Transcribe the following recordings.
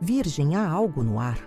Virgem, há algo no ar.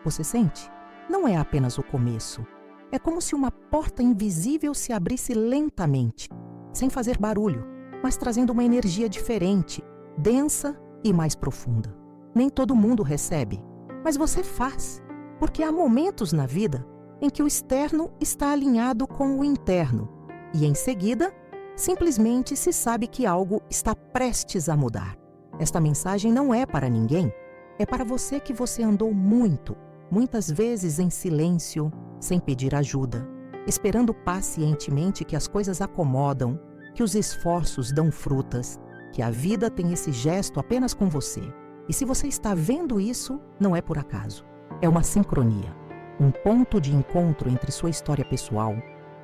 Você sente? Não é apenas o começo. É como se uma porta invisível se abrisse lentamente, sem fazer barulho, mas trazendo uma energia diferente, densa e mais profunda. Nem todo mundo recebe, mas você faz, porque há momentos na vida em que o externo está alinhado com o interno, e em seguida, simplesmente se sabe que algo está prestes a mudar. Esta mensagem não é para ninguém, é para você que você andou muitas vezes em silêncio, sem pedir ajuda, esperando pacientemente que as coisas acomodam, que os esforços dão frutas, que a vida tem esse gesto apenas com você. E se você está vendo isso, não é por acaso. É uma sincronia, um ponto de encontro entre sua história pessoal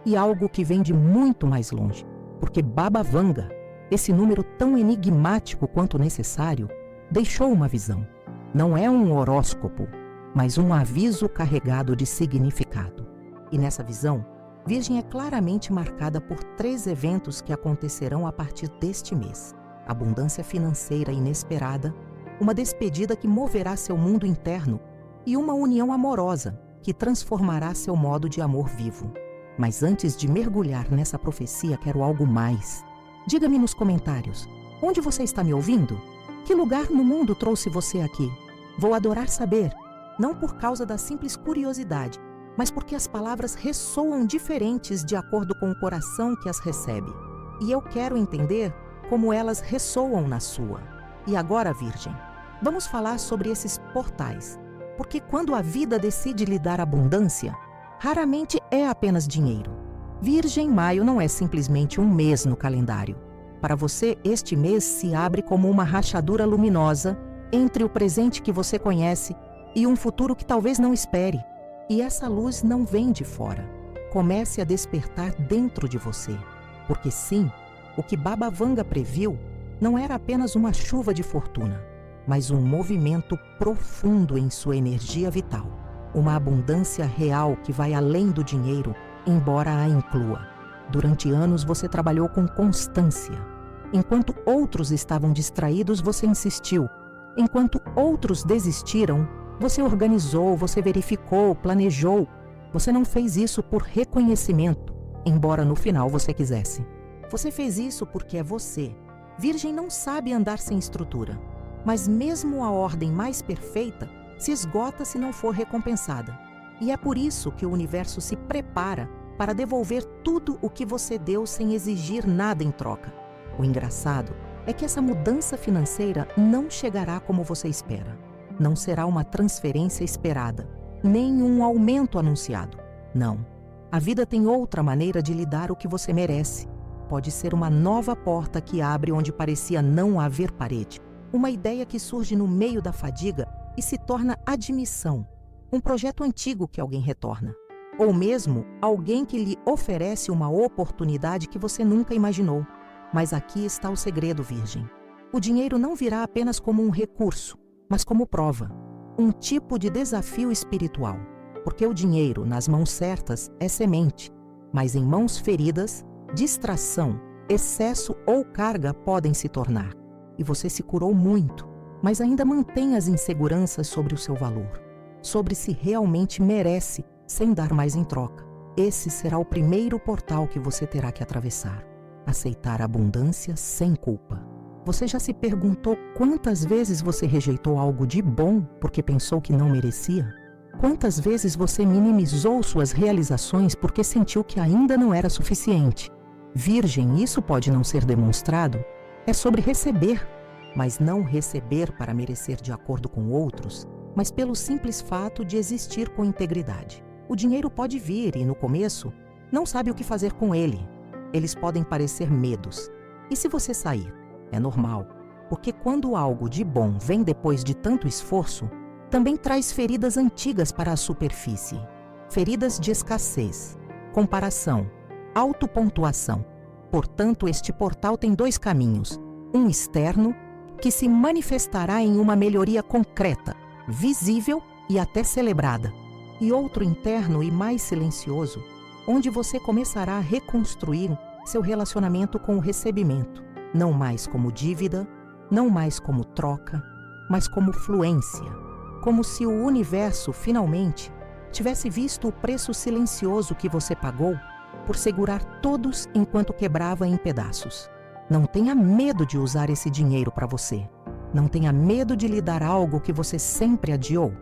e algo que vem de muito mais longe. Porque Baba Vanga, esse número tão enigmático quanto necessário, deixou uma visão. Não é um horóscopo, mas um aviso carregado de significado. E nessa visão, Virgem é claramente marcada por 3 eventos que acontecerão a partir deste mês. Abundância financeira inesperada, uma despedida que moverá seu mundo interno e uma união amorosa que transformará seu modo de amor vivo. Mas antes de mergulhar nessa profecia, quero algo mais. Diga-me nos comentários, onde você está me ouvindo? Que lugar no mundo trouxe você aqui? Vou adorar saber, não por causa da simples curiosidade, mas porque as palavras ressoam diferentes de acordo com o coração que as recebe. E eu quero entender como elas ressoam na sua. E agora, Virgem, vamos falar sobre esses portais, porque quando a vida decide lhe dar abundância, raramente é apenas dinheiro. Virgem, maio não é simplesmente um mês no calendário. Para você, este mês se abre como uma rachadura luminosa entre o presente que você conhece e um futuro que talvez não espere. E essa luz não vem de fora. Comece a despertar dentro de você. Porque sim, o que Baba Vanga previu não era apenas uma chuva de fortuna, mas um movimento profundo em sua energia vital. Uma abundância real que vai além do dinheiro, embora a inclua. Durante anos você trabalhou com constância. Enquanto outros estavam distraídos, você insistiu. Enquanto outros desistiram, você organizou, você verificou, planejou. Você não fez isso por reconhecimento, embora no final você quisesse. Você fez isso porque é você. Virgem não sabe andar sem estrutura, mas mesmo a ordem mais perfeita se esgota se não for recompensada. E é por isso que o universo se prepara para devolver tudo o que você deu sem exigir nada em troca. O engraçado é que essa mudança financeira não chegará como você espera. Não será uma transferência esperada, nem um aumento anunciado. Não. A vida tem outra maneira de lhe dar o que você merece. Pode ser uma nova porta que abre onde parecia não haver parede. Uma ideia que surge no meio da fadiga e se torna admissão. Um projeto antigo que alguém retorna. Ou mesmo alguém que lhe oferece uma oportunidade que você nunca imaginou. Mas aqui está o segredo, Virgem. O dinheiro não virá apenas como um recurso, mas como prova, um tipo de desafio espiritual. Porque o dinheiro, nas mãos certas, é semente, mas em mãos feridas, distração, excesso ou carga podem se tornar. E você se curou muito, mas ainda mantém as inseguranças sobre o seu valor, sobre se realmente merece, sem dar mais em troca. Esse será o primeiro portal que você terá que atravessar. Aceitar a abundância sem culpa. Você já se perguntou quantas vezes você rejeitou algo de bom porque pensou que não merecia? Quantas vezes você minimizou suas realizações porque sentiu que ainda não era suficiente? Virgem, isso pode não ser demonstrado. É sobre receber, mas não receber para merecer de acordo com outros, mas pelo simples fato de existir com integridade. O dinheiro pode vir e, no começo, não sabe o que fazer com ele. Eles podem parecer medos. E se você sair? É normal, porque quando algo de bom vem depois de tanto esforço, também traz feridas antigas para a superfície. Feridas de escassez, comparação, autopontuação. Portanto, este portal tem 2 caminhos. Um externo, que se manifestará em uma melhoria concreta, visível e até celebrada. E outro interno e mais silencioso, onde você começará a reconstruir seu relacionamento com o recebimento. Não mais como dívida, não mais como troca, mas como fluência. como se o universo, finalmente, tivesse visto o preço silencioso que você pagou por segurar todos enquanto quebrava em pedaços. Não tenha medo de usar esse dinheiro para você. Não tenha medo de lhe dar algo que você sempre adiou.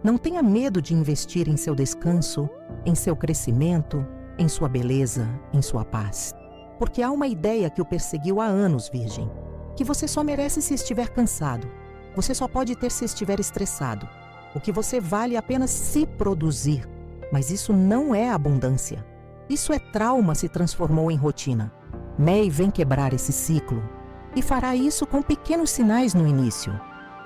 Não tenha medo de investir em seu descanso, em seu crescimento, em sua beleza, em sua paz. Porque há uma ideia que o perseguiu há anos, Virgem, que você só merece se estiver cansado. Você só pode ter se estiver estressado. O que você vale é apenas se produzir. Mas isso não é abundância. Isso é trauma se transformou em rotina. May vem quebrar esse ciclo e fará isso com pequenos sinais no início.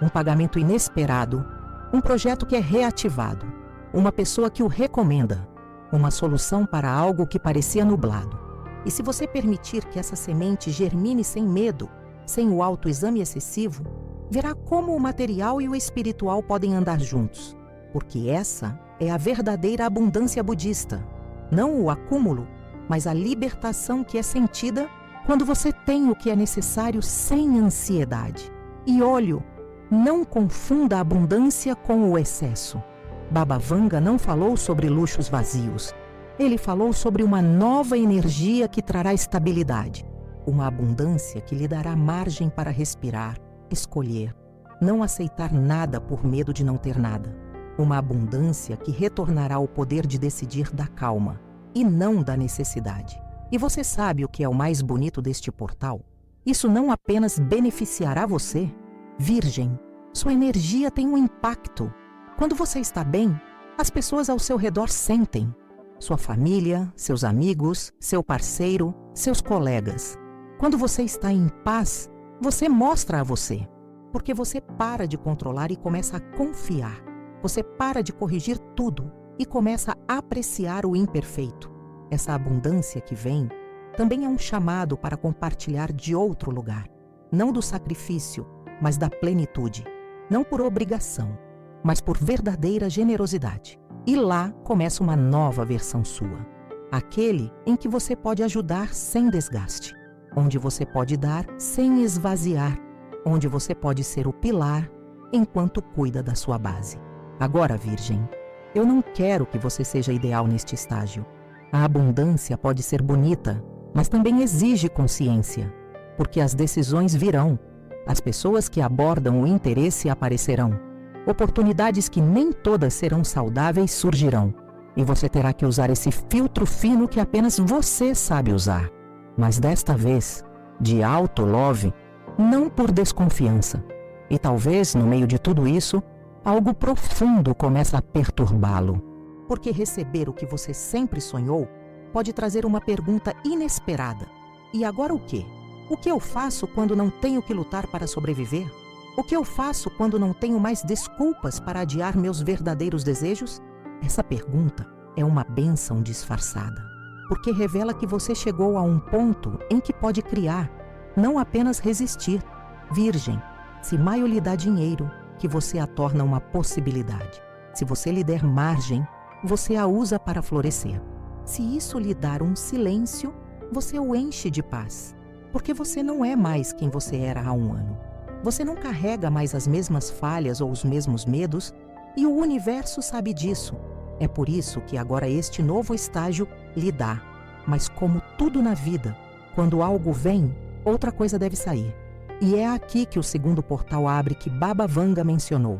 Um pagamento inesperado, um projeto que é reativado, uma pessoa que o recomenda, uma solução para algo que parecia nublado. E se você permitir que essa semente germine sem medo, sem o autoexame excessivo, verá como o material e o espiritual podem andar juntos. Porque essa é a verdadeira abundância budista. Não o acúmulo, mas a libertação que é sentida quando você tem o que é necessário sem ansiedade. E olho, não confunda a abundância com o excesso. Baba Vanga não falou sobre luxos vazios. Ele falou sobre uma nova energia que trará estabilidade. Uma abundância que lhe dará margem para respirar, escolher, não aceitar nada por medo de não ter nada. Uma abundância que retornará o poder de decidir da calma e não da necessidade. E você sabe o que é o mais bonito deste portal? Isso não apenas beneficiará você. Virgem, sua energia tem um impacto. Quando você está bem, as pessoas ao seu redor sentem. Sua família, seus amigos, seu parceiro, seus colegas. Quando você está em paz, você mostra a você. Porque você para de controlar e começa a confiar. Você para de corrigir tudo e começa a apreciar o imperfeito. Essa abundância que vem também é um chamado para compartilhar de outro lugar. Não do sacrifício, mas da plenitude. Não por obrigação, mas por verdadeira generosidade. E lá começa uma nova versão sua. Aquele em que você pode ajudar sem desgaste. Onde você pode dar sem esvaziar. Onde você pode ser o pilar enquanto cuida da sua base. Agora, Virgem, eu não quero que você seja ideal neste estágio. A abundância pode ser bonita, mas também exige consciência, porque as decisões virão, as pessoas que abordam o interesse aparecerão, oportunidades que nem todas serão saudáveis surgirão, e você terá que usar esse filtro fino que apenas você sabe usar. Mas desta vez, de auto-love, não por desconfiança. E talvez, no meio de tudo isso, algo profundo começa a perturbá-lo. Porque receber o que você sempre sonhou pode trazer uma pergunta inesperada. E agora o quê? O que eu faço quando não tenho que lutar para sobreviver? O que eu faço quando não tenho mais desculpas para adiar meus verdadeiros desejos? Essa pergunta é uma bênção disfarçada. Porque revela que você chegou a um ponto em que pode criar, não apenas resistir. Virgem, se Maio lhe dá dinheiro, que você a torna uma possibilidade. Se você lhe der margem, você a usa para florescer. Se isso lhe dar um silêncio, você o enche de paz. Porque você não é mais quem você era há um ano. Você não carrega mais as mesmas falhas ou os mesmos medos, e o universo sabe disso. É por isso que agora este novo estágio lhe dá. Mas como tudo na vida, quando algo vem, outra coisa deve sair. E é aqui que o segundo portal abre que Baba Vanga mencionou.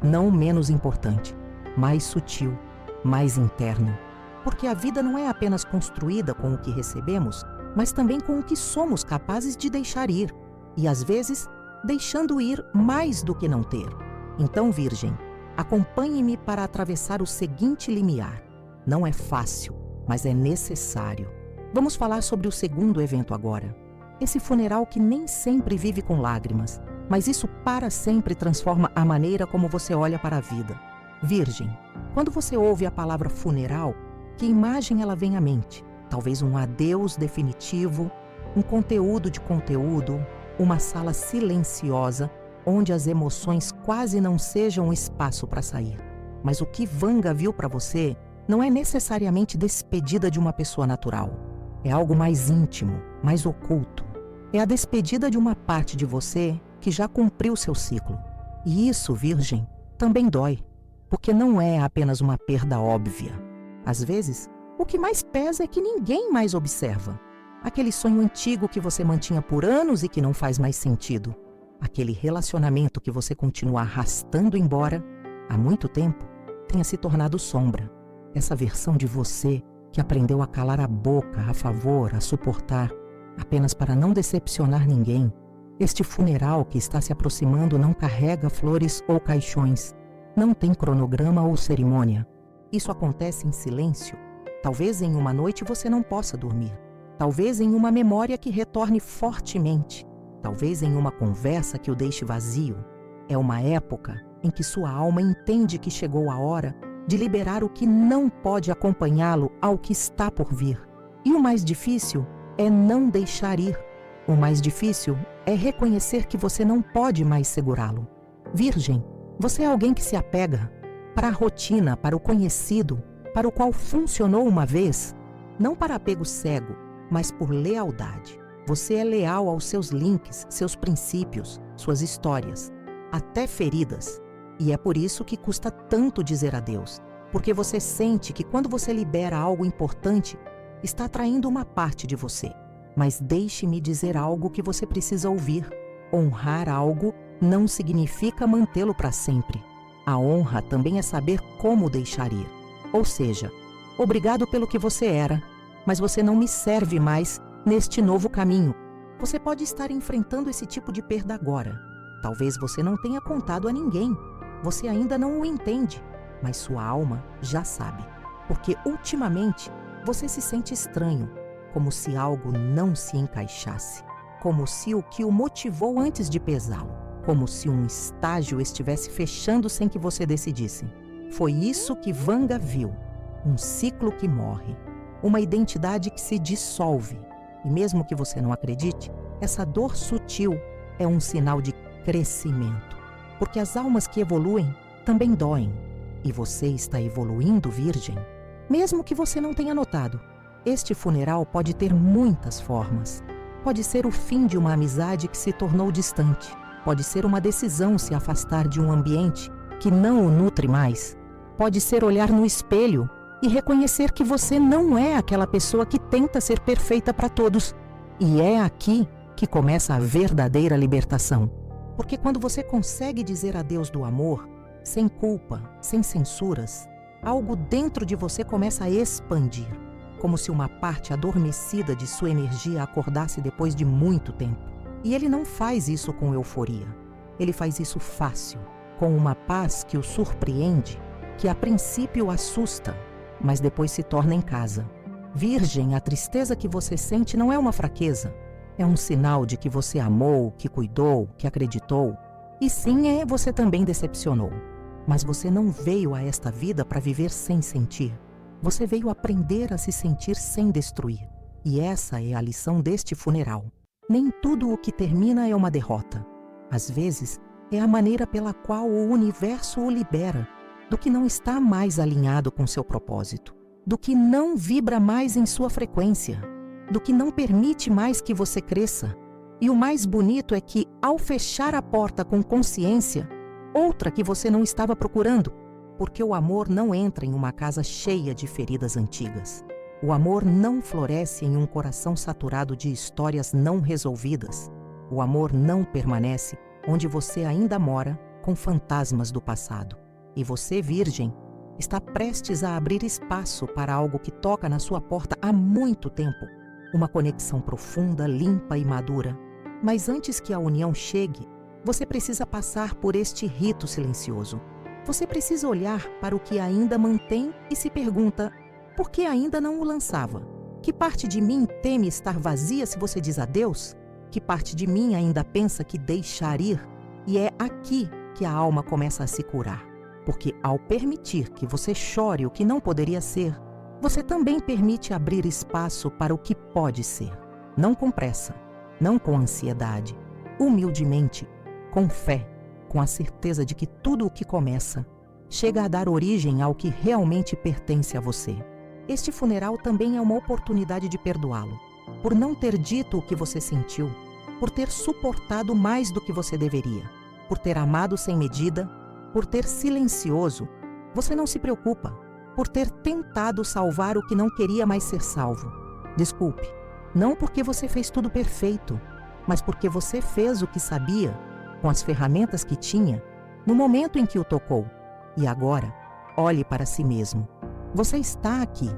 Não menos importante, mais sutil, mais interno. Porque a vida não é apenas construída com o que recebemos, mas também com o que somos capazes de deixar ir. E às vezes, deixando ir mais do que não ter. Então, Virgem, acompanhe-me para atravessar o seguinte limiar. Não é fácil, mas é necessário. Vamos falar sobre o segundo evento agora. Esse funeral que nem sempre vive com lágrimas, mas isso para sempre transforma a maneira como você olha para a vida. Virgem, quando você ouve a palavra funeral, que imagem ela vem à mente? Talvez um adeus definitivo, um conteúdo de conteúdo, uma sala silenciosa, onde as emoções quase não sejam espaço para sair. Mas o que Vanga viu para você não é necessariamente despedida de uma pessoa natural. É algo mais íntimo, mais oculto. É a despedida de uma parte de você que já cumpriu seu ciclo. E isso, Virgem, também dói, porque não é apenas uma perda óbvia. Às vezes, o que mais pesa é que ninguém mais observa. Aquele sonho antigo que você mantinha por anos e que não faz mais sentido. Aquele relacionamento que você continua arrastando embora há muito tempo tenha se tornado sombra. Essa versão de você que aprendeu a calar a boca a favor, a suportar, apenas para não decepcionar ninguém. Este funeral que está se aproximando não carrega flores ou caixões. Não tem cronograma ou cerimônia. Isso acontece em silêncio. Talvez em uma noite você não possa dormir. Talvez em uma memória que retorne fortemente. Talvez em uma conversa que o deixe vazio. É uma época em que sua alma entende que chegou a hora de liberar o que não pode acompanhá-lo ao que está por vir. E o mais difícil é não deixar ir. O mais difícil é reconhecer que você não pode mais segurá-lo. Virgem, você é alguém que se apega para a rotina, para o conhecido, para o qual funcionou uma vez, não para apego cego, mas por lealdade. Você é leal aos seus links, seus princípios, suas histórias, até feridas. E é por isso que custa tanto dizer adeus, porque você sente que quando você libera algo importante, está traindo uma parte de você. Mas deixe-me dizer algo que você precisa ouvir. Honrar algo não significa mantê-lo para sempre. A honra também é saber como deixar ir. Ou seja, obrigado pelo que você era, mas você não me serve mais neste novo caminho. Você pode estar enfrentando esse tipo de perda agora. Talvez você não tenha contado a ninguém. Você ainda não o entende, mas sua alma já sabe. Porque ultimamente você se sente estranho, como se algo não se encaixasse, como se o que o motivou antes de pesá-lo, como se um estágio estivesse fechando sem que você decidisse. Foi isso que Vanga viu, um ciclo que morre, uma identidade que se dissolve. E mesmo que você não acredite, essa dor sutil é um sinal de crescimento, porque as almas que evoluem também doem. E você está evoluindo, Virgem, mesmo que você não tenha notado. Este funeral pode ter muitas formas. Pode ser o fim de uma amizade que se tornou distante. Pode ser uma decisão se afastar de um ambiente que não o nutre mais. Pode ser olhar no espelho e reconhecer que você não é aquela pessoa que tenta ser perfeita para todos. E é aqui que começa a verdadeira libertação. Porque quando você consegue dizer adeus do amor, sem culpa, sem censuras, algo dentro de você começa a expandir, como se uma parte adormecida de sua energia acordasse depois de muito tempo. E ele não faz isso com euforia. Ele faz isso fácil, com uma paz que o surpreende, que a princípio assusta, mas depois se torna em casa. Virgem, a tristeza que você sente não é uma fraqueza. É um sinal de que você amou, que cuidou, que acreditou. E sim, você também decepcionou. Mas você não veio a esta vida para viver sem sentir. Você veio aprender a se sentir sem destruir. E essa é a lição deste funeral. Nem tudo o que termina é uma derrota. Às vezes, é a maneira pela qual o universo o libera do que não está mais alinhado com seu propósito, do que não vibra mais em sua frequência, do que não permite mais que você cresça. E o mais bonito é que, ao fechar a porta com consciência, outra que você não estava procurando, porque o amor não entra em uma casa cheia de feridas antigas. O amor não floresce em um coração saturado de histórias não resolvidas. O amor não permanece onde você ainda mora com fantasmas do passado. E você, Virgem, está prestes a abrir espaço para algo que toca na sua porta há muito tempo. Uma conexão profunda, limpa e madura. Mas antes que a união chegue, você precisa passar por este rito silencioso. Você precisa olhar para o que ainda mantém e se pergunta: por que ainda não o lançava? Que parte de mim teme estar vazia se você diz adeus? Que parte de mim ainda pensa que deixar ir? E é aqui que a alma começa a se curar. Porque ao permitir que você chore o que não poderia ser, você também permite abrir espaço para o que pode ser. Não com pressa, não com ansiedade, humildemente, com fé, com a certeza de que tudo o que começa chega a dar origem ao que realmente pertence a você. Este funeral também é uma oportunidade de perdoá-lo, por não ter dito o que você sentiu, por ter suportado mais do que você deveria, por ter amado sem medida Por ter silencioso, você não se preocupa. Por ter tentado salvar o que não queria mais ser salvo. Desculpe, não porque você fez tudo perfeito, mas porque você fez o que sabia, com as ferramentas que tinha, no momento em que o tocou. E agora, olhe para si mesmo. Você está aqui.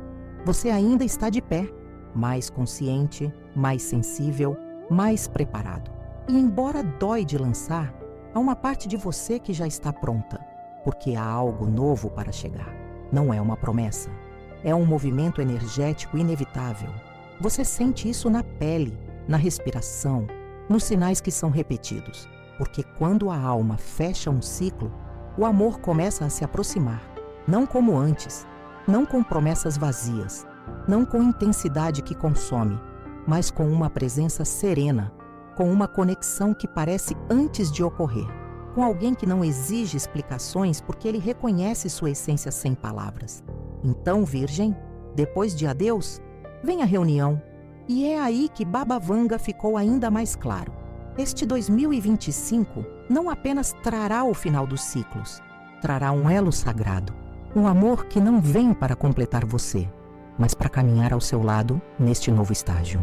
Você ainda está de pé, mais consciente, mais sensível, mais preparado. E embora dói de lançar, há uma parte de você que já está pronta, porque há algo novo para chegar. Não é uma promessa. É um movimento energético inevitável. Você sente isso na pele, na respiração, nos sinais que são repetidos. Porque quando a alma fecha um ciclo, o amor começa a se aproximar. Não como antes, não com promessas vazias, não com intensidade que consome, mas com uma presença serena, com uma conexão que parece antes de ocorrer, com alguém que não exige explicações porque ele reconhece sua essência sem palavras. Então, Virgem, depois de adeus, vem a reunião. E é aí que Baba Vanga ficou ainda mais claro. Este 2025 não apenas trará o final dos ciclos, trará um elo sagrado, um amor que não vem para completar você, mas para caminhar ao seu lado neste novo estágio.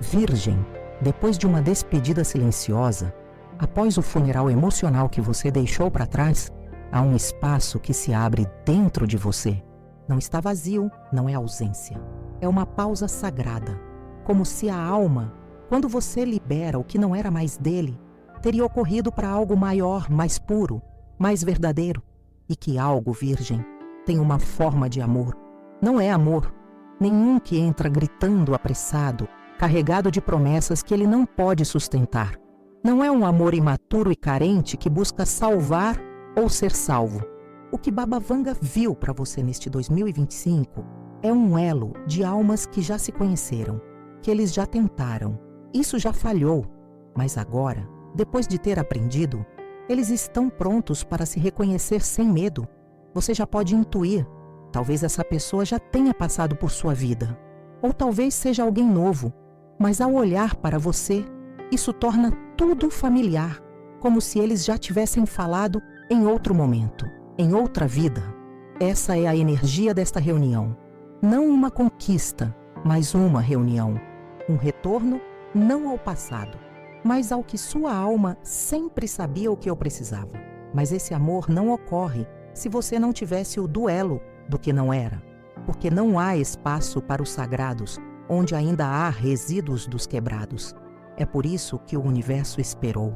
Virgem, depois de uma despedida silenciosa, após o funeral emocional que você deixou para trás, há um espaço que se abre dentro de você. Não está vazio, não é ausência. É uma pausa sagrada, como se a alma, quando você libera o que não era mais dele, teria ocorrido para algo maior, mais puro, mais verdadeiro. E que algo, Virgem, tem uma forma de amor. Não é amor, nenhum que entra gritando apressado, carregado de promessas que ele não pode sustentar. Não é um amor imaturo e carente que busca salvar ou ser salvo. O que Baba Vanga viu para você neste 2025 é um elo de almas que já se conheceram, que eles já tentaram. Isso já falhou, mas agora, depois de ter aprendido, eles estão prontos para se reconhecer sem medo. Você já pode intuir. Talvez essa pessoa já tenha passado por sua vida. Ou talvez seja alguém novo. Mas ao olhar para você, isso torna tudo familiar, como se eles já tivessem falado em outro momento, em outra vida. Essa é a energia desta reunião. Não uma conquista, mas uma reunião. Um retorno não ao passado, mas ao que sua alma sempre sabia o que eu precisava. Mas esse amor não ocorre se você não tivesse o duelo do que não era, porque não há espaço para os sagrados, onde ainda há resíduos dos quebrados. É por isso que o universo esperou.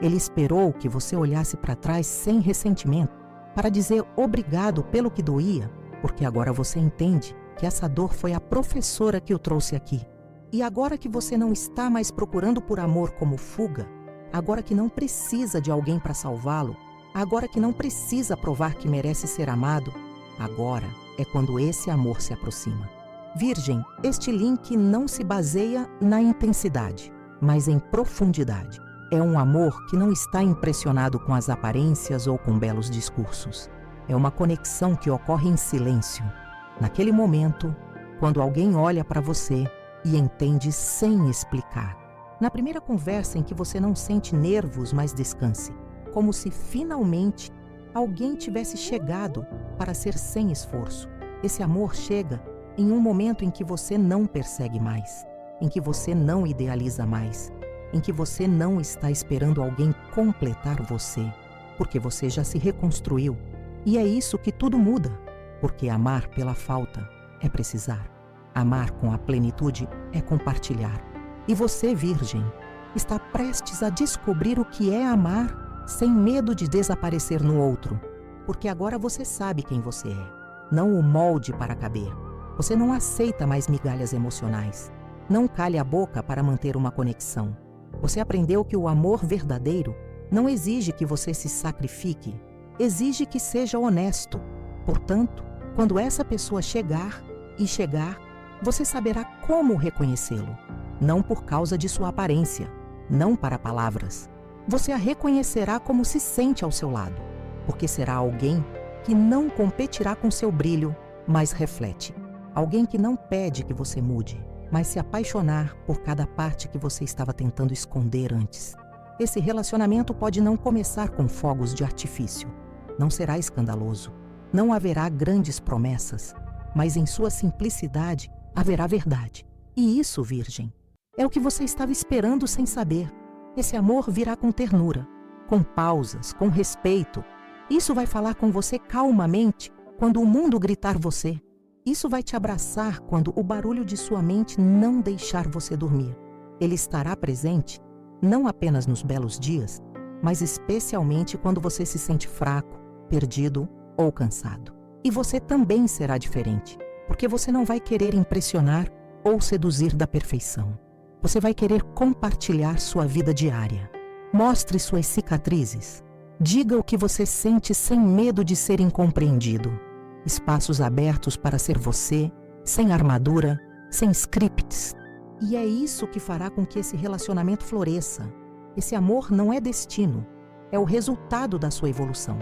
Ele esperou que você olhasse para trás sem ressentimento, para dizer obrigado pelo que doía, porque agora você entende que essa dor foi a professora que o trouxe aqui. E agora que você não está mais procurando por amor como fuga, agora que não precisa de alguém para salvá-lo, agora que não precisa provar que merece ser amado, agora é quando esse amor se aproxima. Virgem, este link não se baseia na intensidade, mas em profundidade. É um amor que não está impressionado com as aparências ou com belos discursos. É uma conexão que ocorre em silêncio. Naquele momento, quando alguém olha para você e entende sem explicar. Na primeira conversa em que você não sente nervos, mas descanse. Como se finalmente alguém tivesse chegado para ser sem esforço. Esse amor chega em um momento em que você não persegue mais, em que você não idealiza mais, em que você não está esperando alguém completar você, porque você já se reconstruiu. E é isso que tudo muda, porque amar pela falta é precisar. Amar com a plenitude é compartilhar. E você, Virgem, está prestes a descobrir o que é amar sem medo de desaparecer no outro, porque agora você sabe quem você é, não o molde para caber. Você não aceita mais migalhas emocionais. Não calhe a boca para manter uma conexão. Você aprendeu que o amor verdadeiro não exige que você se sacrifique, exige que seja honesto. Portanto, quando essa pessoa chegar, você saberá como reconhecê-lo. Não por causa de sua aparência, não para palavras. Você a reconhecerá como se sente ao seu lado, porque será alguém que não competirá com seu brilho, mas reflete. Alguém que não pede que você mude, mas se apaixonar por cada parte que você estava tentando esconder antes. Esse relacionamento pode não começar com fogos de artifício, Não será escandaloso. Não haverá grandes promessas, mas em sua simplicidade haverá verdade. E isso, Virgem, é o que você estava esperando sem saber. Esse amor virá com ternura, com pausas, com respeito. Isso vai falar com você calmamente quando o mundo gritar você. Isso vai te abraçar quando o barulho de sua mente não deixar você dormir. Ele estará presente não apenas nos belos dias, mas especialmente quando você se sente fraco, perdido ou cansado. E você também será diferente, porque você não vai querer impressionar ou seduzir da perfeição. Você vai querer compartilhar sua vida diária. Mostre suas cicatrizes. Diga o que você sente sem medo de ser incompreendido. Espaços abertos para ser você, sem armadura, sem scripts. E é isso que fará com que esse relacionamento floresça. Esse amor não é destino, é o resultado da sua evolução.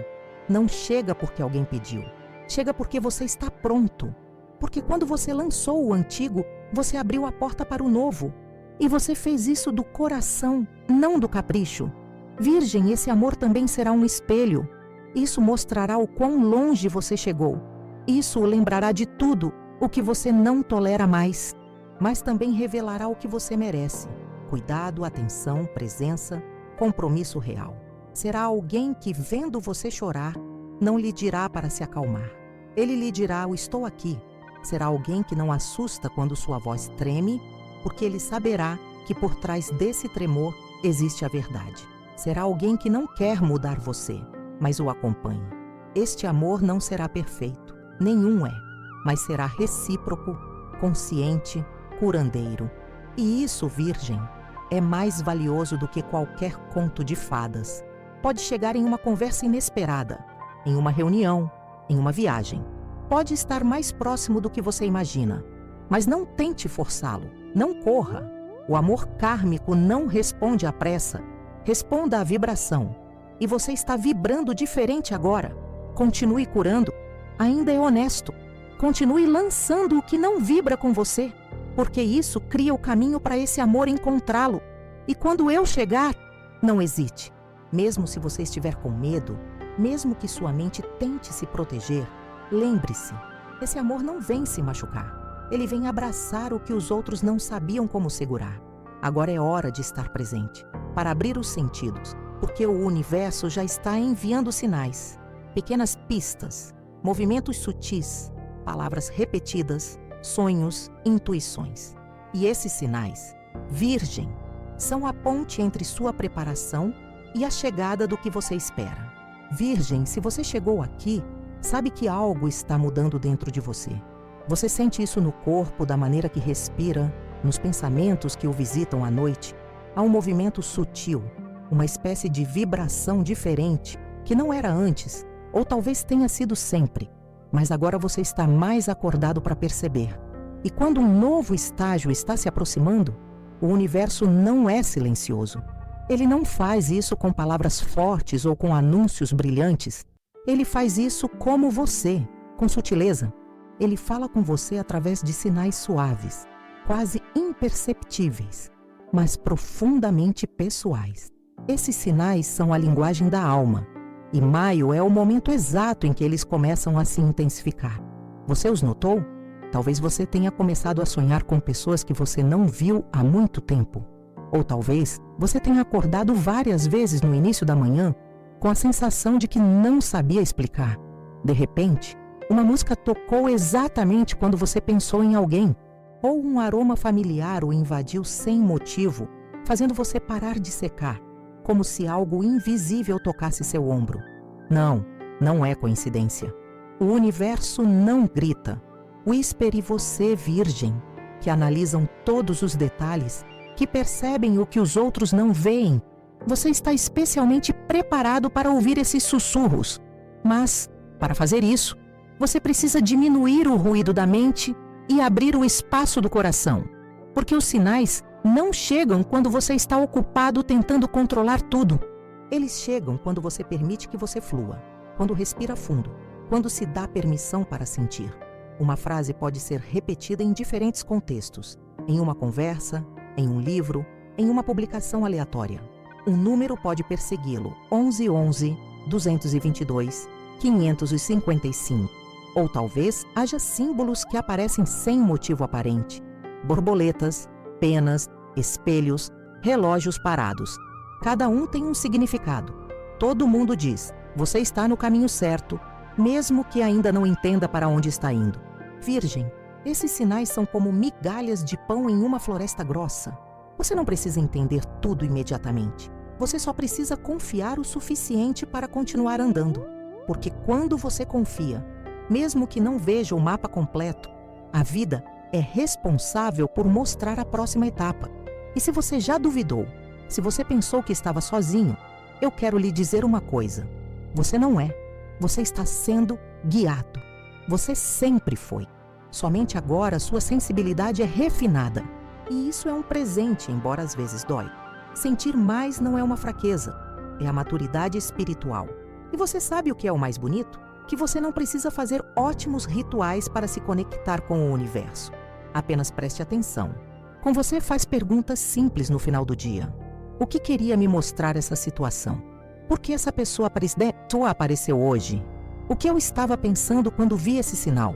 Não chega porque alguém pediu, chega porque você está pronto. Porque quando você lançou o antigo, você abriu a porta para o novo. E você fez isso do coração, não do capricho. Virgem, esse amor também será um espelho. Isso mostrará o quão longe você chegou. Isso o lembrará de tudo o que você não tolera mais. Mas também revelará o que você merece. Cuidado, atenção, presença, compromisso real. Será alguém que, vendo você chorar, não lhe dirá para se acalmar. Ele lhe dirá, eu estou aqui. Será alguém que não assusta quando sua voz treme, porque ele saberá que por trás desse tremor existe a verdade. Será alguém que não quer mudar você, mas o acompanha. Este amor não será perfeito, nenhum é, mas será recíproco, consciente, curandeiro. E isso, Virgem, é mais valioso do que qualquer conto de fadas. Pode chegar em uma conversa inesperada, em uma reunião, em uma viagem. Pode estar mais próximo do que você imagina, mas não tente forçá-lo, não corra. O amor kármico não responde à pressa, responda à vibração. E você está vibrando diferente agora. Continue curando, ainda é honesto. Continue lançando o que não vibra com você, porque isso cria o caminho para esse amor encontrá-lo. E quando eu chegar, não hesite. Mesmo se você estiver com medo, mesmo que sua mente tente se proteger, lembre-se, esse amor não vem se machucar. Ele vem abraçar o que os outros não sabiam como segurar. Agora é hora de estar presente, para abrir os sentidos, porque o universo já está enviando sinais, pequenas pistas, movimentos sutis, palavras repetidas, sonhos, intuições. E esses sinais, Virgem, são a ponte entre sua preparação e a chegada do que você espera. Virgem, se você chegou aqui, sabe que algo está mudando dentro de você. Você sente isso no corpo, da maneira que respira, nos pensamentos que o visitam à noite. Há um movimento sutil, uma espécie de vibração diferente, que não era antes, ou talvez tenha sido sempre, mas agora você está mais acordado para perceber. E quando um novo estágio está se aproximando, o universo não é silencioso. Ele não faz isso com palavras fortes ou com anúncios brilhantes. Ele faz isso como você, com sutileza. Ele fala com você através de sinais suaves, quase imperceptíveis, mas profundamente pessoais. Esses sinais são a linguagem da alma, e maio é o momento exato em que eles começam a se intensificar. Você os notou? Talvez você tenha começado a sonhar com pessoas que você não viu há muito tempo. Ou talvez você tenha acordado várias vezes no início da manhã com a sensação de que não sabia explicar. De repente, uma música tocou exatamente quando você pensou em alguém, ou um aroma familiar o invadiu sem motivo, fazendo você parar de secar, como se algo invisível tocasse seu ombro. Não, não é coincidência. O universo não grita. Whisper e você, Virgem, que analisam todos os detalhes, que percebem o que os outros não veem. Você está especialmente preparado para ouvir esses sussurros. Mas, para fazer isso, você precisa diminuir o ruído da mente e abrir o espaço do coração. Porque os sinais não chegam quando você está ocupado tentando controlar tudo. Eles chegam quando você permite que você flua, quando respira fundo, quando se dá permissão para sentir. Uma frase pode ser repetida em diferentes contextos, em uma conversa, em um livro, em uma publicação aleatória. Um número pode persegui-lo, 1111, 222, 555. Ou talvez haja símbolos que aparecem sem motivo aparente. Borboletas, penas, espelhos, relógios parados. Cada um tem um significado. Todo mundo diz, você está no caminho certo, mesmo que ainda não entenda para onde está indo. Virgem, esses sinais são como migalhas de pão em uma floresta grossa. Você não precisa entender tudo imediatamente. Você só precisa confiar o suficiente para continuar andando. Porque quando você confia, mesmo que não veja o mapa completo, a vida é responsável por mostrar a próxima etapa. E se você já duvidou, se você pensou que estava sozinho, eu quero lhe dizer uma coisa. Você não é. Você está sendo guiado. Você sempre foi. Somente agora sua sensibilidade é refinada. E isso é um presente, embora às vezes dói. Sentir mais não é uma fraqueza, é a maturidade espiritual. E você sabe o que é o mais bonito? Que você não precisa fazer ótimos rituais para se conectar com o universo. Apenas preste atenção. Com você faz perguntas simples no final do dia. O que queria me mostrar essa situação? Por que essa pessoa apareceu hoje? O que eu estava pensando quando vi esse sinal?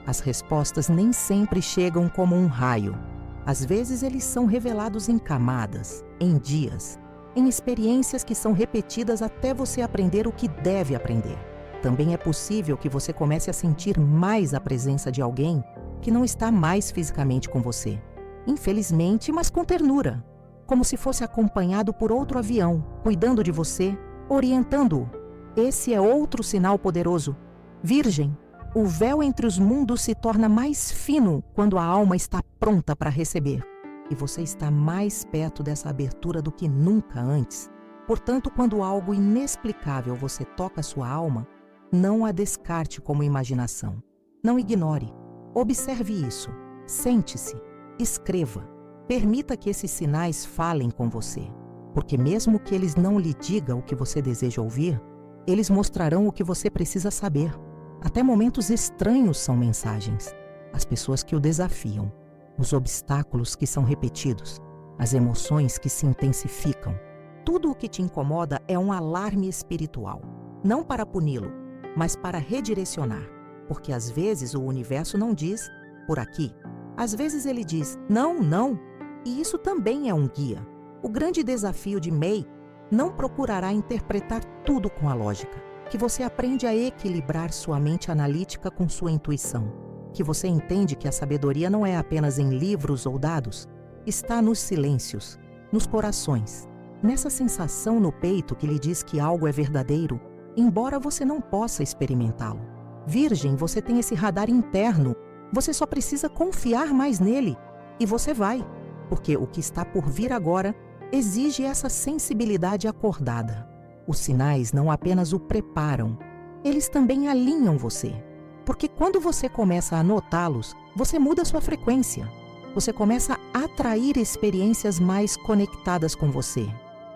As respostas nem sempre chegam como um raio. Às vezes eles são revelados em camadas, em dias, em experiências que são repetidas até você aprender o que deve aprender. Também é possível que você comece a sentir mais a presença de alguém que não está mais fisicamente com você. Infelizmente, mas com ternura. Como se fosse acompanhado por outro avião, cuidando de você, orientando-o. Esse é outro sinal poderoso. Virgem, o véu entre os mundos se torna mais fino quando a alma está pronta para receber. E você está mais perto dessa abertura do que nunca antes. Portanto, quando algo inexplicável você toca a sua alma, não a descarte como imaginação. Não ignore. Observe isso. Sente-se. Escreva. Permita que esses sinais falem com você. Porque mesmo que eles não lhe digam o que você deseja ouvir, eles mostrarão o que você precisa saber. Até momentos estranhos são mensagens. As pessoas que o desafiam, os obstáculos que são repetidos, as emoções que se intensificam. Tudo o que te incomoda é um alarme espiritual. Não para puni-lo, mas para redirecionar. Porque às vezes o universo não diz, por aqui. Às vezes ele diz, não, não. E isso também é um guia. O grande desafio de May não procurará interpretar tudo com a lógica. Que você aprende a equilibrar sua mente analítica com sua intuição. Que você entende que a sabedoria não é apenas em livros ou dados. Está nos silêncios, nos corações. Nessa sensação no peito que lhe diz que algo é verdadeiro, embora você não possa experimentá-lo. Virgem, você tem esse radar interno. Você só precisa confiar mais nele. E você vai. Porque o que está por vir agora exige essa sensibilidade acordada. Os sinais não apenas o preparam, eles também alinham você. Porque quando você começa a notá-los, você muda sua frequência. Você começa a atrair experiências mais conectadas com você.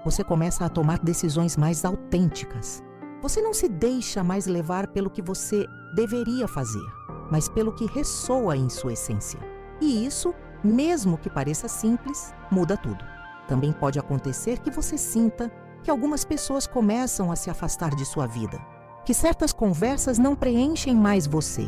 Você começa a tomar decisões mais autênticas. Você não se deixa mais levar pelo que você deveria fazer, mas pelo que ressoa em sua essência. E isso, mesmo que pareça simples, muda tudo. Também pode acontecer que você sinta que algumas pessoas começam a se afastar de sua vida, que certas conversas não preenchem mais você,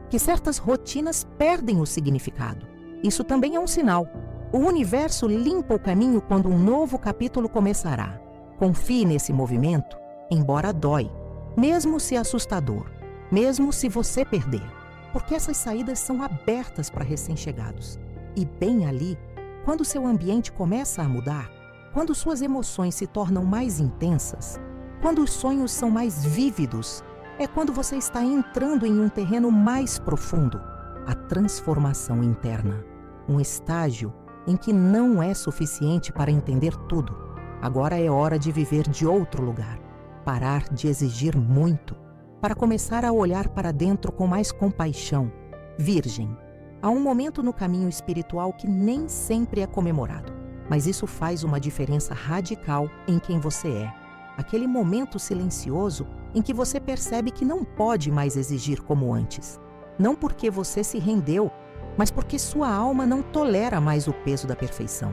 que certas rotinas perdem o significado. Isso também é um sinal. O universo limpa o caminho quando um novo capítulo começará. Confie nesse movimento, embora dói, mesmo se assustador, mesmo se você perder, porque essas saídas são abertas para recém-chegados. E bem ali, quando seu ambiente começa a mudar, quando suas emoções se tornam mais intensas, quando os sonhos são mais vívidos, é quando você está entrando em um terreno mais profundo, a transformação interna, um estágio em que não é suficiente para entender tudo. Agora é hora de viver de outro lugar, parar de exigir muito, para começar a olhar para dentro com mais compaixão. Virgem, há um momento no caminho espiritual que nem sempre é comemorado. Mas isso faz uma diferença radical em quem você é. Aquele momento silencioso em que você percebe que não pode mais exigir como antes. Não porque você se rendeu, mas porque sua alma não tolera mais o peso da perfeição.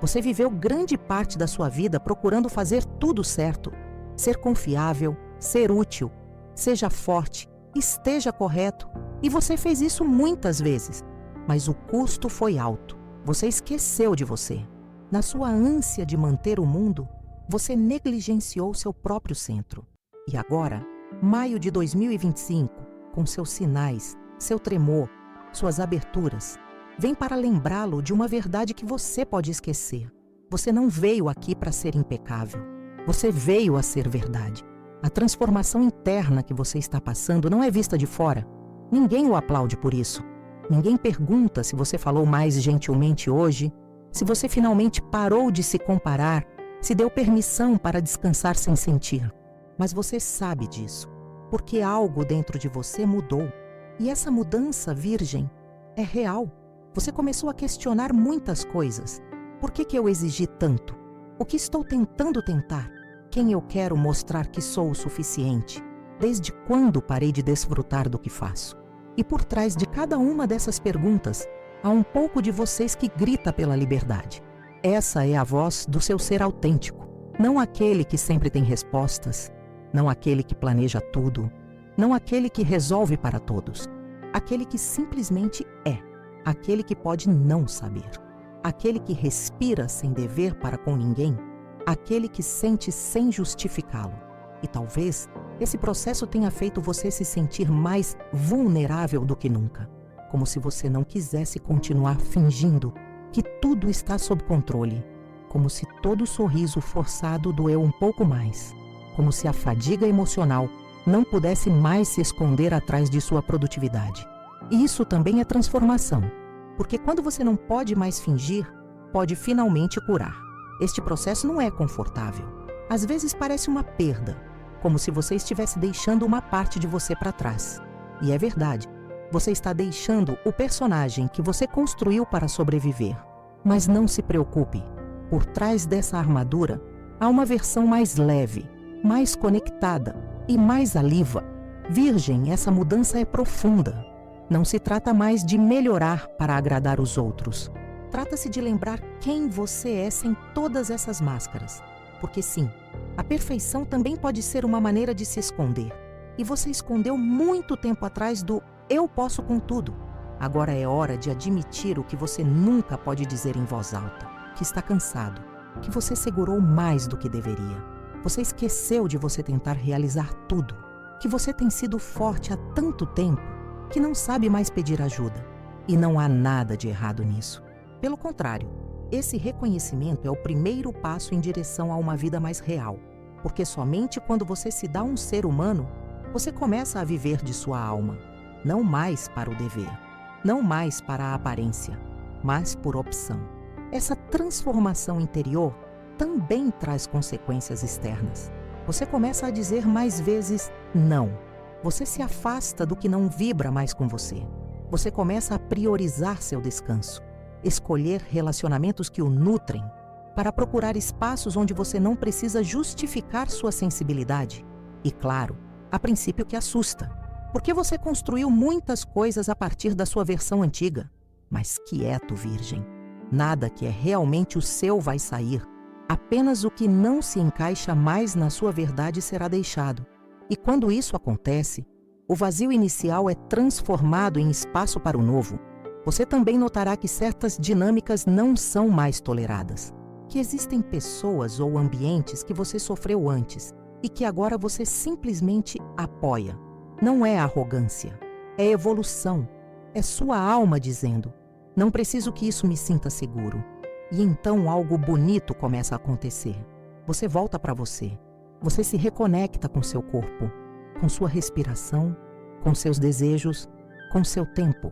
Você viveu grande parte da sua vida procurando fazer tudo certo, ser confiável, ser útil, seja forte, esteja correto. E você fez isso muitas vezes, mas o custo foi alto. Você esqueceu de você. Na sua ânsia de manter o mundo, você negligenciou seu próprio centro. E agora, maio de 2025, com seus sinais, seu tremor, suas aberturas, vem para lembrá-lo de uma verdade que você pode esquecer. Você não veio aqui para ser impecável. Você veio a ser verdade. A transformação interna que você está passando não é vista de fora. Ninguém o aplaude por isso. Ninguém pergunta se você falou mais gentilmente hoje, se você finalmente parou de se comparar, se deu permissão para descansar sem sentir. Mas você sabe disso, porque algo dentro de você mudou. E essa mudança, virgem, é real. Você começou a questionar muitas coisas. Por que eu exigi tanto? O que estou tentando tentar? Quem eu quero mostrar que sou o suficiente? Desde quando parei de desfrutar do que faço? E por trás de cada uma dessas perguntas, há um pouco de vocês que grita pela liberdade. Essa é a voz do seu ser autêntico. Não aquele que sempre tem respostas, não aquele que planeja tudo, não aquele que resolve para todos. Aquele que simplesmente é, aquele que pode não saber. Aquele que respira sem dever para com ninguém, aquele que sente sem justificá-lo. E talvez esse processo tenha feito você se sentir mais vulnerável do que nunca, como se você não quisesse continuar fingindo que tudo está sob controle, como se todo sorriso forçado doeu um pouco mais, como se a fadiga emocional não pudesse mais se esconder atrás de sua produtividade. E isso também é transformação, porque quando você não pode mais fingir, pode finalmente curar. Este processo não é confortável. Às vezes parece uma perda, como se você estivesse deixando uma parte de você para trás. E é verdade, você está deixando o personagem que você construiu para sobreviver. Mas não se preocupe, por trás dessa armadura há uma versão mais leve, mais conectada e mais aliva. Virgem, essa mudança é profunda. Não se trata mais de melhorar para agradar os outros. Trata-se de lembrar quem você é sem todas essas máscaras. Porque sim, a perfeição também pode ser uma maneira de se esconder. E você escondeu muito tempo atrás do "eu posso com tudo". Agora é hora de admitir o que você nunca pode dizer em voz alta, que está cansado, que você segurou mais do que deveria. Você esqueceu de você tentar realizar tudo, que você tem sido forte há tanto tempo que não sabe mais pedir ajuda. E não há nada de errado nisso. Pelo contrário, esse reconhecimento é o primeiro passo em direção a uma vida mais real, porque somente quando você se dá um ser humano, você começa a viver de sua alma, não mais para o dever, não mais para a aparência, mas por opção. Essa transformação interior também traz consequências externas. Você começa a dizer mais vezes não. Você se afasta do que não vibra mais com você. Você começa a priorizar seu descanso, escolher relacionamentos que o nutrem, para procurar espaços onde você não precisa justificar sua sensibilidade. E claro, a princípio que assusta, porque você construiu muitas coisas a partir da sua versão antiga. Mas quieto, virgem. Nada que é realmente o seu vai sair. Apenas o que não se encaixa mais na sua verdade será deixado. E quando isso acontece, o vazio inicial é transformado em espaço para o novo. Você também notará que certas dinâmicas não são mais toleradas, que existem pessoas ou ambientes que você sofreu antes e que agora você simplesmente apoia. Não é arrogância, é evolução, é sua alma dizendo: não preciso que isso me sinta seguro. E então algo bonito começa a acontecer. Você volta para você, você se reconecta com seu corpo, com sua respiração, com seus desejos, com seu tempo.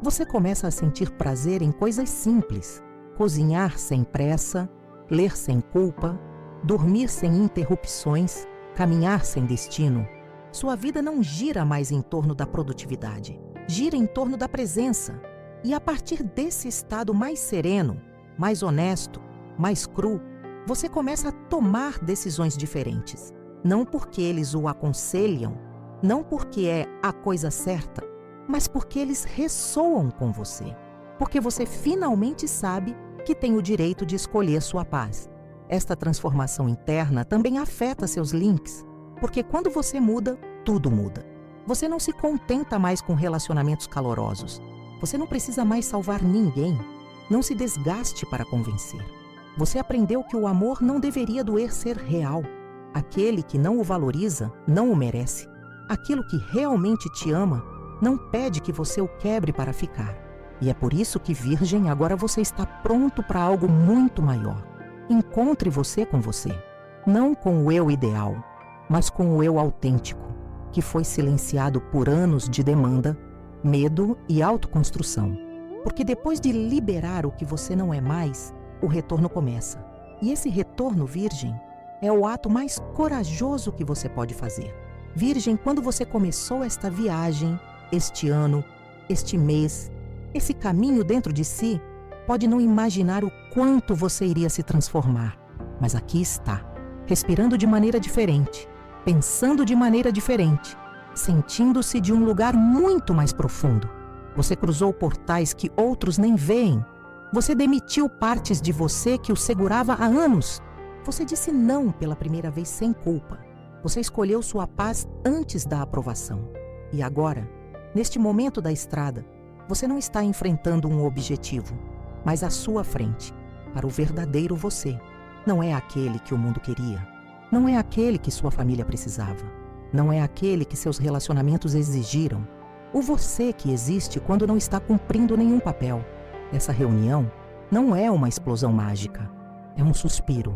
Você começa a sentir prazer em coisas simples: cozinhar sem pressa, ler sem culpa, dormir sem interrupções, caminhar sem destino. Sua vida não gira mais em torno da produtividade, gira em torno da presença. E a partir desse estado mais sereno, mais honesto, mais cru, você começa a tomar decisões diferentes. Não porque eles o aconselham, não porque é a coisa certa, mas porque eles ressoam com você. Porque você finalmente sabe que tem o direito de escolher sua paz. Esta transformação interna também afeta seus links, porque quando você muda, tudo muda. Você não se contenta mais com relacionamentos calorosos. Você não precisa mais salvar ninguém. Não se desgaste para convencer. Você aprendeu que o amor não deveria doer ser real. Aquele que não o valoriza não o merece. Aquilo que realmente te ama não pede que você o quebre para ficar. E é por isso que, virgem, agora você está pronto para algo muito maior. Encontre você com você. Não com o eu ideal, mas com o eu autêntico, que foi silenciado por anos de demanda, medo e autoconstrução. Porque depois de liberar o que você não é mais, o retorno começa. E esse retorno, virgem, é o ato mais corajoso que você pode fazer. Virgem, quando você começou esta viagem, este ano, este mês, esse caminho dentro de si, pode não imaginar o quanto você iria se transformar. Mas aqui está, respirando de maneira diferente, pensando de maneira diferente, sentindo-se de um lugar muito mais profundo. Você cruzou portais que outros nem veem. Você demitiu partes de você que o segurava há anos. Você disse não pela primeira vez sem culpa. Você escolheu sua paz antes da aprovação. E agora, neste momento da estrada, você não está enfrentando um objetivo, mas à sua frente, para o verdadeiro você. Não é aquele que o mundo queria. Não é aquele que sua família precisava. Não é aquele que seus relacionamentos exigiram. O você que existe quando não está cumprindo nenhum papel. Essa reunião não é uma explosão mágica. É um suspiro,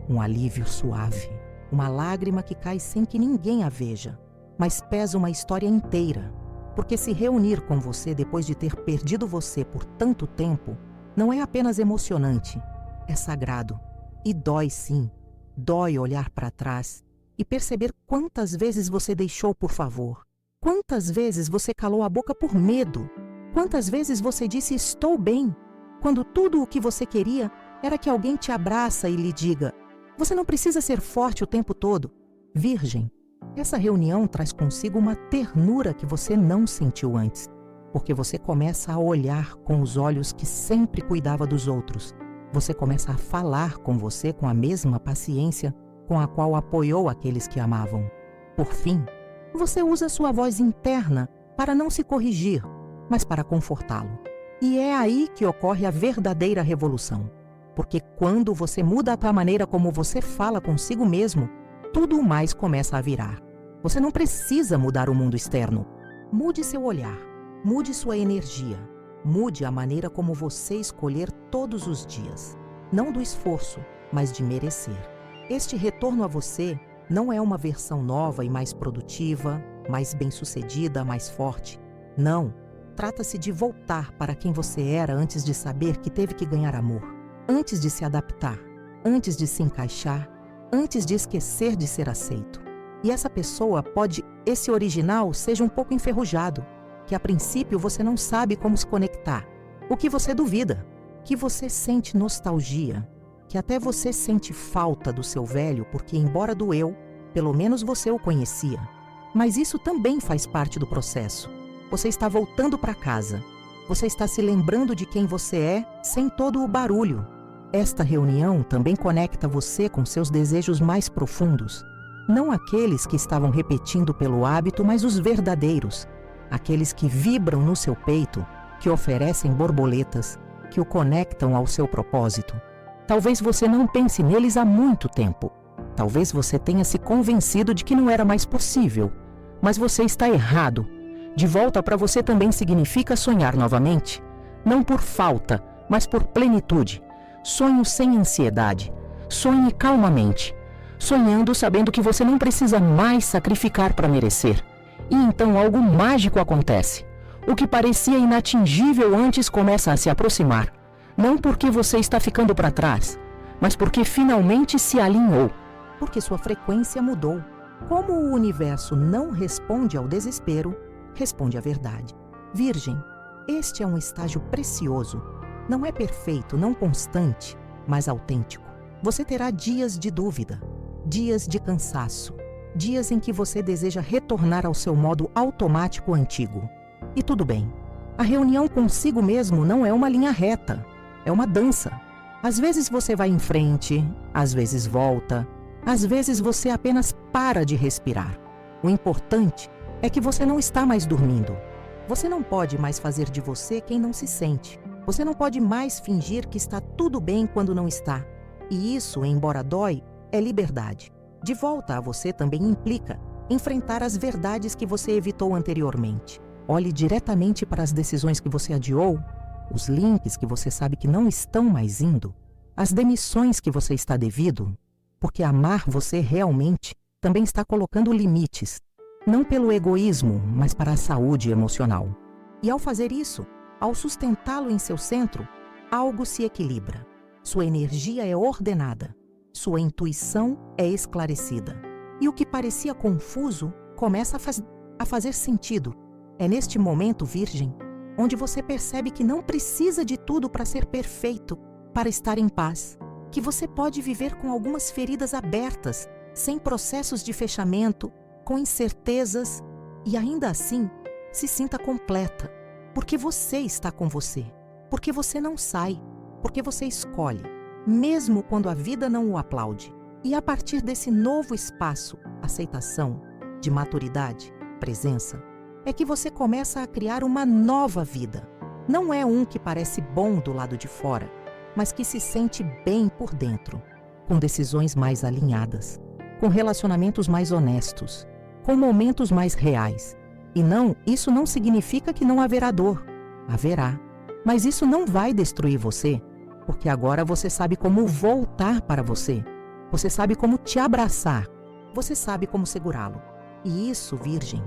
um alívio suave, uma lágrima que cai sem que ninguém a veja, mas pesa uma história inteira. Porque se reunir com você depois de ter perdido você por tanto tempo não é apenas emocionante, é sagrado. E dói sim, dói olhar para trás e perceber quantas vezes você deixou por favor. Quantas vezes você calou a boca por medo? Quantas vezes você disse estou bem, quando tudo o que você queria era que alguém te abraça e lhe diga: você não precisa ser forte o tempo todo. Virgem, essa reunião traz consigo uma ternura que você não sentiu antes, porque você começa a olhar com os olhos que sempre cuidava dos outros. Você começa a falar com você com a mesma paciência com a qual apoiou aqueles que amavam. Por fim, você usa sua voz interna para não se corrigir, mas para confortá-lo. E é aí que ocorre a verdadeira revolução. Porque quando você muda a maneira como você fala consigo mesmo, tudo mais começa a virar. Você não precisa mudar o mundo externo. Mude seu olhar, mude sua energia, mude a maneira como você escolher todos os dias. Não do esforço, mas de merecer. Este retorno a você não é uma versão nova e mais produtiva, mais bem-sucedida, mais forte. Não. Trata-se de voltar para quem você era antes de saber que teve que ganhar amor, antes de se adaptar, antes de se encaixar, antes de esquecer de ser aceito. E essa pessoa pode, esse original, seja um pouco enferrujado, que a princípio você não sabe como se conectar, o que você duvida, que você sente nostalgia, que até você sente falta do seu velho porque, embora doeu, pelo menos você o conhecia. Mas isso também faz parte do processo. Você está voltando para casa. Você está se lembrando de quem você é sem todo o barulho. Esta reunião também conecta você com seus desejos mais profundos. Não aqueles que estavam repetindo pelo hábito, mas os verdadeiros. Aqueles que vibram no seu peito, que oferecem borboletas, que o conectam ao seu propósito. Talvez você não pense neles há muito tempo. Talvez você tenha se convencido de que não era mais possível. Mas você está errado. De volta para você também significa sonhar novamente. Não por falta, mas por plenitude. Sonho sem ansiedade. Sonhe calmamente. Sonhando sabendo que você não precisa mais sacrificar para merecer. E então algo mágico acontece. O que parecia inatingível antes começa a se aproximar. Não porque você está ficando para trás, mas porque finalmente se alinhou. Porque sua frequência mudou. Como o universo não responde ao desespero, responde à verdade. Virgem, este é um estágio precioso. Não é perfeito, não constante, mas autêntico. Você terá dias de dúvida, dias de cansaço, dias em que você deseja retornar ao seu modo automático antigo. E tudo bem. A reunião consigo mesmo não é uma linha reta. É uma dança. Às vezes você vai em frente, às vezes volta, às vezes você apenas para de respirar. O importante é que você não está mais dormindo. Você não pode mais fazer de você quem não se sente. Você não pode mais fingir que está tudo bem quando não está. E isso, embora dói, é liberdade. De volta a você também implica enfrentar as verdades que você evitou anteriormente. Olhe diretamente para as decisões que você adiou, os links que você sabe que não estão mais indo, as demissões que você está devido, porque amar você realmente também está colocando limites, não pelo egoísmo, mas para a saúde emocional. E ao fazer isso, ao sustentá-lo em seu centro, algo se equilibra. Sua energia é ordenada, sua intuição é esclarecida. E o que parecia confuso começa a fazer sentido. É neste momento, Virgem, onde você percebe que não precisa de tudo para ser perfeito, para estar em paz. Que você pode viver com algumas feridas abertas, sem processos de fechamento, com incertezas, e ainda assim se sinta completa. Porque você está com você. Porque você não sai. Porque você escolhe, mesmo quando a vida não o aplaude. E a partir desse novo espaço, aceitação, de maturidade, presença, é que você começa a criar uma nova vida. Não é um que parece bom do lado de fora, mas que se sente bem por dentro, com decisões mais alinhadas, com relacionamentos mais honestos, com momentos mais reais. E não, isso não significa que não haverá dor. Haverá. Mas isso não vai destruir você, porque agora você sabe como voltar para você. Você sabe como te abraçar. Você sabe como segurá-lo. E isso, Virgem,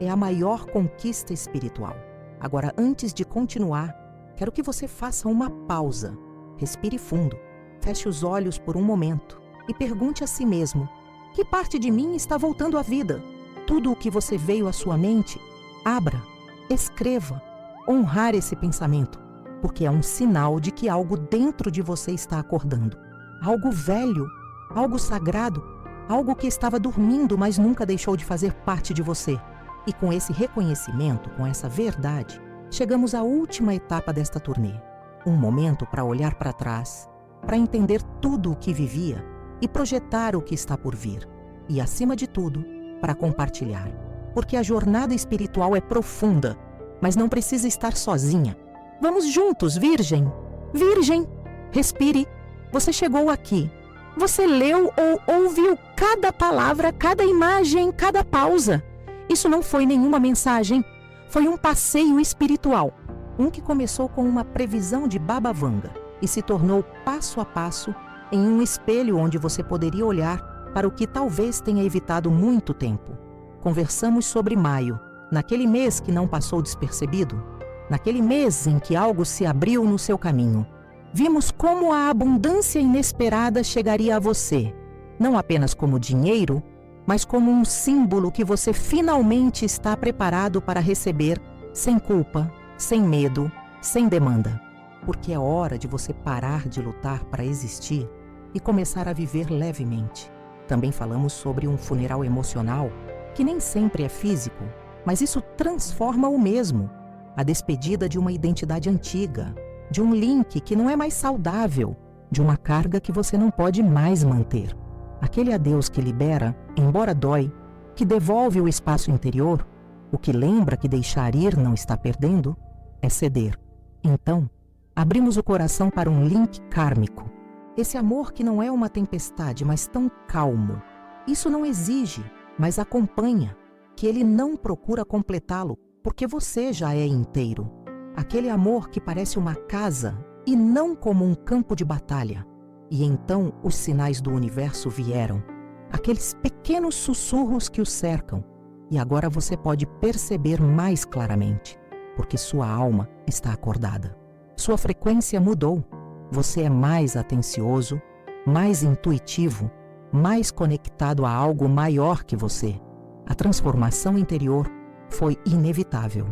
é a maior conquista espiritual. Agora, antes de continuar, quero que você faça uma pausa. Respire fundo. Feche os olhos por um momento e pergunte a si mesmo: que parte de mim está voltando à vida? Tudo o que você veio à sua mente, abra, escreva. Honrar esse pensamento, porque é um sinal de que algo dentro de você está acordando. Algo velho, algo sagrado, algo que estava dormindo, mas nunca deixou de fazer parte de você. E com esse reconhecimento, com essa verdade, chegamos à última etapa desta turnê. Um momento para olhar para trás, para entender tudo o que vivia e projetar o que está por vir. E, acima de tudo, para compartilhar. Porque a jornada espiritual é profunda, mas não precisa estar sozinha. Vamos juntos, Virgem! Virgem! Respire! Você chegou aqui. Você leu ou ouviu cada palavra, cada imagem, cada pausa. Isso não foi nenhuma mensagem, foi um passeio espiritual. Um que começou com uma previsão de Baba Vanga e se tornou passo a passo em um espelho onde você poderia olhar para o que talvez tenha evitado muito tempo. Conversamos sobre maio, naquele mês que não passou despercebido, naquele mês em que algo se abriu no seu caminho. Vimos como a abundância inesperada chegaria a você, não apenas como dinheiro, mas como um símbolo que você finalmente está preparado para receber, sem culpa, sem medo, sem demanda. Porque é hora de você parar de lutar para existir e começar a viver levemente. Também falamos sobre um funeral emocional, que nem sempre é físico, mas isso transforma o mesmo. A despedida de uma identidade antiga, de um link que não é mais saudável, de uma carga que você não pode mais manter. Aquele adeus que libera, embora dói, que devolve o espaço interior, o que lembra que deixar ir não está perdendo, é ceder. Então, abrimos o coração para um link kármico. Esse amor que não é uma tempestade, mas tão calmo. Isso não exige, mas acompanha, que ele não procura completá-lo, porque você já é inteiro. Aquele amor que parece uma casa e não como um campo de batalha. E então os sinais do universo vieram, aqueles pequenos sussurros que o cercam, e agora você pode perceber mais claramente, porque sua alma está acordada. Sua frequência mudou, você é mais atencioso, mais intuitivo, mais conectado a algo maior que você. A transformação interior foi inevitável.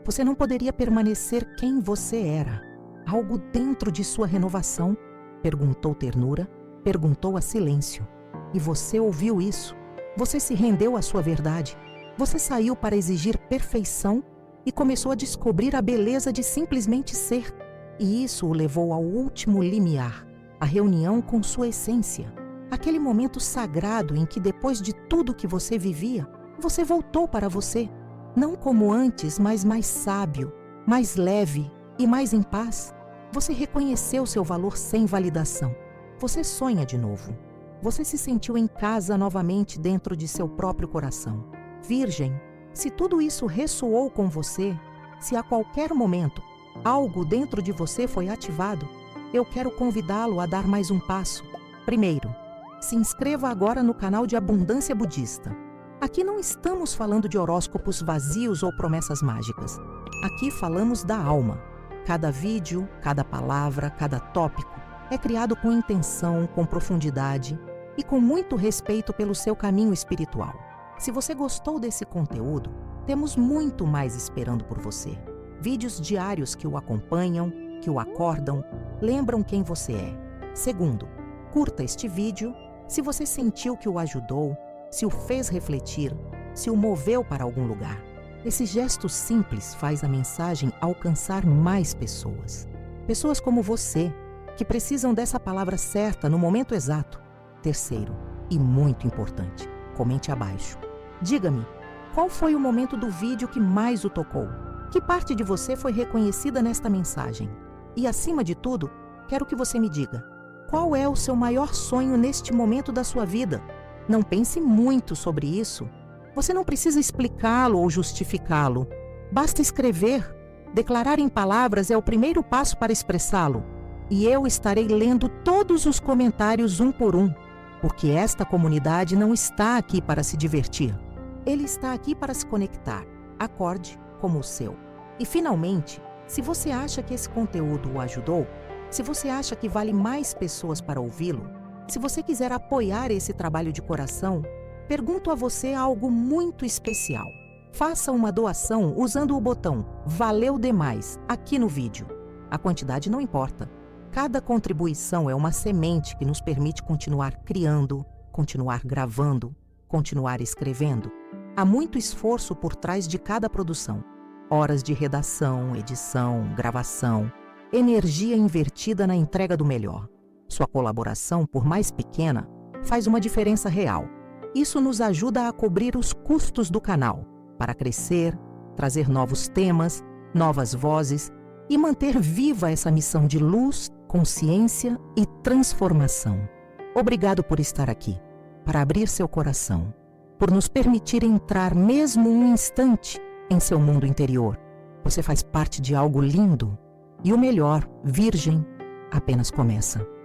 Você não poderia permanecer quem você era. Algo dentro de sua renovação perguntou ternura, perguntou a silêncio. E você ouviu isso. Você se rendeu à sua verdade. Você saiu para exigir perfeição e começou a descobrir a beleza de simplesmente ser. E isso o levou ao último limiar, a reunião com sua essência. Aquele momento sagrado em que, depois de tudo que você vivia, Você voltou para você, não como antes, mas mais sábio, mais leve e mais em paz. Você reconheceu seu valor sem validação. Você sonha de novo. Você se sentiu em casa novamente dentro de seu próprio coração. Virgem, se tudo isso ressoou com você, se a qualquer momento algo dentro de você foi ativado, eu quero convidá-lo a dar mais um passo. Primeiro, se inscreva agora no canal de Abundância Budista. Aqui não estamos falando de horóscopos vazios ou promessas mágicas. Aqui falamos da alma. Cada vídeo, cada palavra, cada tópico é criado com intenção, com profundidade e com muito respeito pelo seu caminho espiritual. Se você gostou desse conteúdo, temos muito mais esperando por você. Vídeos diários que o acompanham, que o acordam, lembram quem você é. Segundo, curta este vídeo se você sentiu que o ajudou, se o fez refletir, se o moveu para algum lugar. Esse gesto simples faz a mensagem alcançar mais pessoas. Pessoas como você, que precisam dessa palavra certa no momento exato. Terceiro, e muito importante, comente abaixo. Diga-me, qual foi o momento do vídeo que mais o tocou? Que parte de você foi reconhecida nesta mensagem? E, acima de tudo, quero que você me diga, qual é o seu maior sonho neste momento da sua vida? Não pense muito sobre isso. Você não precisa explicá-lo ou justificá-lo. Basta escrever. Declarar em palavras é o primeiro passo para expressá-lo. E eu estarei lendo todos os comentários um por um, porque esta comunidade não está aqui para se divertir. Ele está aqui para se conectar. Acorde como o seu. E, finalmente, se você acha que esse conteúdo o ajudou, se você acha que vale mais pessoas para ouvi-lo, se você quiser apoiar esse trabalho de coração, pergunto a você algo muito especial. Faça uma doação usando o botão Valeu Demais aqui no vídeo. A quantidade não importa. Cada contribuição é uma semente que nos permite continuar criando, continuar gravando, continuar escrevendo. Há muito esforço por trás de cada produção. Horas de redação, edição, gravação, energia invertida na entrega do melhor. Sua colaboração, por mais pequena, faz uma diferença real. Isso nos ajuda a cobrir os custos do canal, para crescer, trazer novos temas, novas vozes e manter viva essa missão de luz, consciência e transformação. Obrigado por estar aqui, para abrir seu coração, por nos permitir entrar mesmo um instante em seu mundo interior. Você faz parte de algo lindo e o melhor, Virgem, apenas começa.